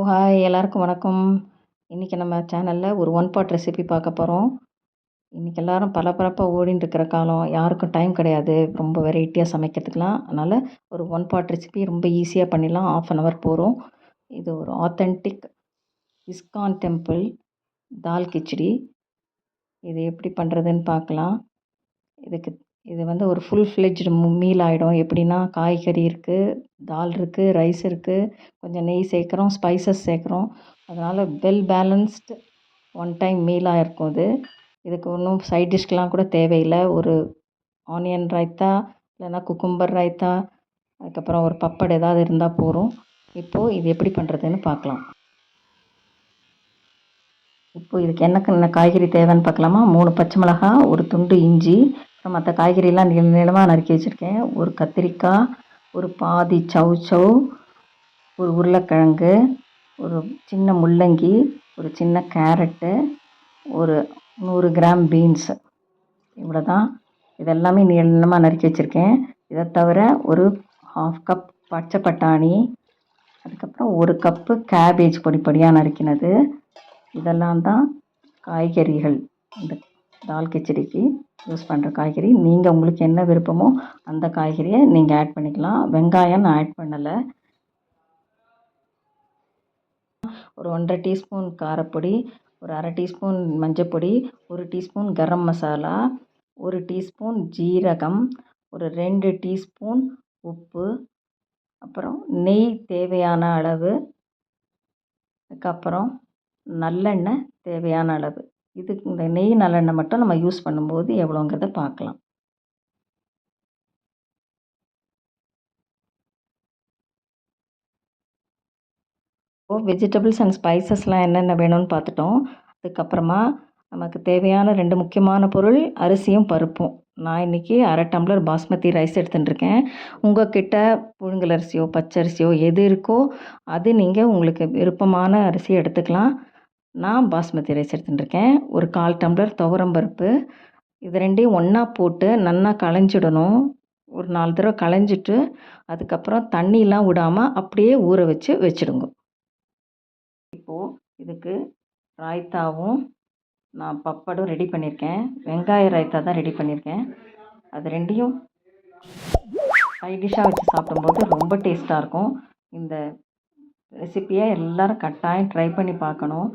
Hi எல்லாருக்கும் வணக்கம். இன்றைக்கி நம்ம சேனலில் ஒரு ஒன் பாட் ரெசிபி பார்க்க போகிறோம். இன்றைக்கி எல்லோரும் பரபரப்பாக ஓடின்னு இருக்கிற காலம், யாருக்கும் டைம் கிடையாது ரொம்ப வெரைட்டியாக சமைக்கிறதுக்கெலாம். அதனால் ஒரு ஒன் பாட் ரெசிபி ரொம்ப ஈஸியாக பண்ணிடலாம். 1/2 hour போகிறோம். இது ஒரு ஆத்தென்டிக் இஸ்கான் டெம்பிள் தால் கிச்சடி. இது எப்படி பண்ணுறதுன்னு பார்க்கலாம். இது ஒரு ஃபுல் ஃப்ளெட்ஜ்டு மீல் ஆகிடும். எப்படின்னா, காய்கறி இருக்குது, தால் இருக்குது, ரைஸ் இருக்குது, கொஞ்சம் நெய் சேர்க்குறோம், ஸ்பைசஸ் சேர்க்குறோம். அதனால் வெல் பேலன்ஸ்டு ஒன் டைம் மீலாக இருக்கும் இது. இதுக்கு ஒன்றும் சைட் டிஷ்க்கெலாம் கூட தேவையில்லை. ஒரு ஆனியன் ரைத்தா இல்லைன்னா குக்கும்பர் ரைத்தா, அதுக்கப்புறம் ஒரு பப்படு ஏதாவது இருந்தால் போதும். இப்போது இது எப்படி பண்ணுறதுன்னு பார்க்கலாம். இப்போது இதுக்கு என்ன காய்கறி தேவைன்னு பார்க்கலாமா. 3 பச்சை மிளகாய், ஒரு துண்டு இஞ்சி, அப்புறம் மற்ற காய்கறியெல்லாம் நீளமாக நறுக்கி வச்சுருக்கேன். ஒரு கத்திரிக்காய், ஒரு பாதி சௌசௌ, ஒரு உருளைக்கிழங்கு, ஒரு சின்ன முள்ளங்கி, ஒரு சின்ன கேரட்டு, ஒரு 100 கிராம் பீன்ஸு. இவ்வளோ தான். இதெல்லாமே நீளமாக நறுக்கி வச்சுருக்கேன். இதை தவிர ஒரு 1/2 கப் பச்சை பட்டாணி, அதுக்கப்புறம் 1 கப்பு கேபேஜ் பொடி பொடியாக நறுக்கினது. இதெல்லாம் தான் காய்கறிகள். இந்த தால் கிச்சடிக்கு யூஸ் பண்ணுற காய்கறி. நீங்கள் உங்களுக்கு என்ன விருப்பமோ அந்த காய்கறியை நீங்கள் ஆட் பண்ணிக்கலாம். வெங்காயம் நான் ஆட் பண்ணலை. ஒரு 1/2 டீஸ்பூன் காரப்பொடி, ஒரு 1/2 டீஸ்பூன் மஞ்சப்பொடி, 1 டீஸ்பூன் கரம் மசாலா, 1 டீஸ்பூன் ஜீரகம், ஒரு 2 டீஸ்பூன் உப்பு, அப்புறம் நெய் தேவையான அளவு, அதுக்கப்புறம் நல்லெண்ணெய் தேவையான அளவு. இந்த நெய் நல்லெண்ணெய் மட்டும் நம்ம யூஸ் பண்ணும்போது எவ்வளோங்கிறத பார்க்கலாம். வெஜிடபிள்ஸ் அண்ட் ஸ்பைசஸ்லாம் என்னென்ன வேணும்னு பார்த்துட்டோம். அதுக்கப்புறமா நமக்கு தேவையான 2 முக்கியமான பொருள் அரிசியும் பருப்பும். நான் இன்றைக்கி 1/2 டம்ளர் பாஸ்மதி ரைஸ் எடுத்துட்டுருக்கேன். உங்கள்கிட்ட புழுங்கல் அரிசியோ பச்சரிசியோ எது இருக்கோ அது நீங்கள் உங்களுக்கு விருப்பமான அரிசி எடுத்துக்கலாம். நான் பாஸ்மதி ரைஸ் எடுத்துட்டுருக்கேன். ஒரு 1/4 டம்ளர் துவரம்பருப்பு. இது 2யும் ஒன்றா போட்டு நல்லா களைஞ்சிடணும். ஒரு 4 தடவை களைஞ்சிட்டு அதுக்கப்புறம் தண்ணிலாம் விடாமல் அப்படியே ஊற வச்சுடுங்க. இப்போது இதுக்கு ராய்த்தாவும் நான் பப்படும் ரெடி பண்ணியிருக்கேன். வெங்காய ராய்த்தா தான் ரெடி பண்ணியிருக்கேன். அது 2யும் சைட் டிஷ்ஷாக வச்சு சாப்பிடும்போது ரொம்ப டேஸ்ட்டாக இருக்கும். இந்த ரெசிப்பியை எல்லோரும் கட்டாயம் ட்ரை பண்ணி பார்க்கணும்.